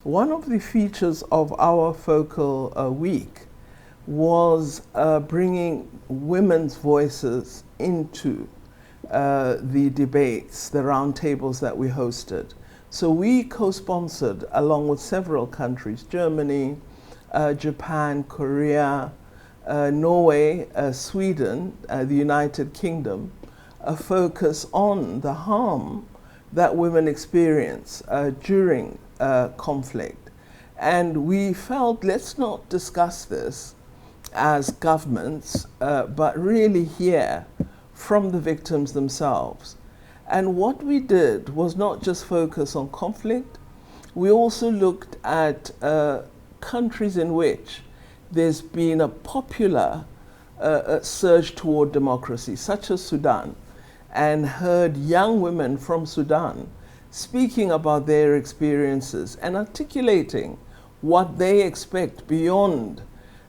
One of the features of our focal week was bringing women's voices into the debates, the roundtables that we hosted. So we co-sponsored, along with several countries, Germany, Japan, Korea, Norway, Sweden, the United Kingdom, a focus on the harm that women experience during conflict. And we felt, let's not discuss this as governments, but really hear from the victims themselves. And what we did was not just focus on conflict, we also looked at countries in which there's been a popular surge toward democracy, such as Sudan, and heard young women from Sudan speaking about their experiences and articulating what they expect beyond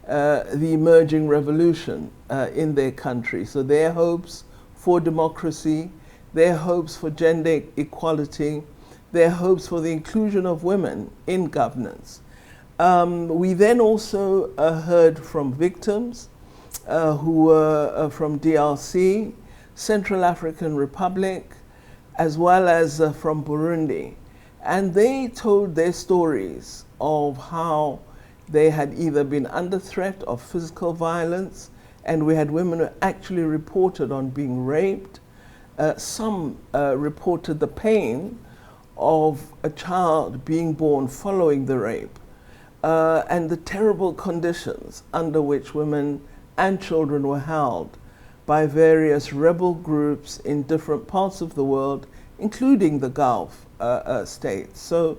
the emerging revolution in their country. So their hopes for democracy, their hopes for gender equality, their hopes for the inclusion of women in governance. We then also heard from victims who were from DRC, Central African Republic, as well as from Burundi. And they told their stories of how they had either been under threat of physical violence, and we had women who actually reported on being raped. Some reported the pain of a child being born following the rape, and the terrible conditions under which women and children were held by various rebel groups in different parts of the world, including the Gulf states. So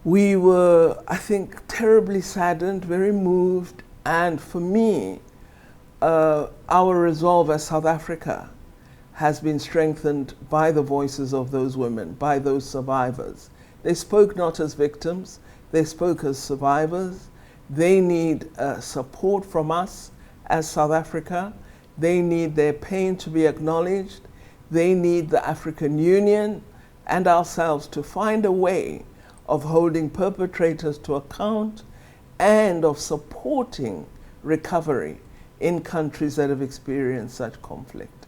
we were, I think, terribly saddened, very moved, and for me, our resolve as South Africa has been strengthened by the voices of those women, by those survivors. They spoke not as victims, they spoke as survivors. They need support from us as South Africa. They need their pain to be acknowledged. They need the African Union and ourselves to find a way of holding perpetrators to account and of supporting recovery in countries that have experienced such conflict.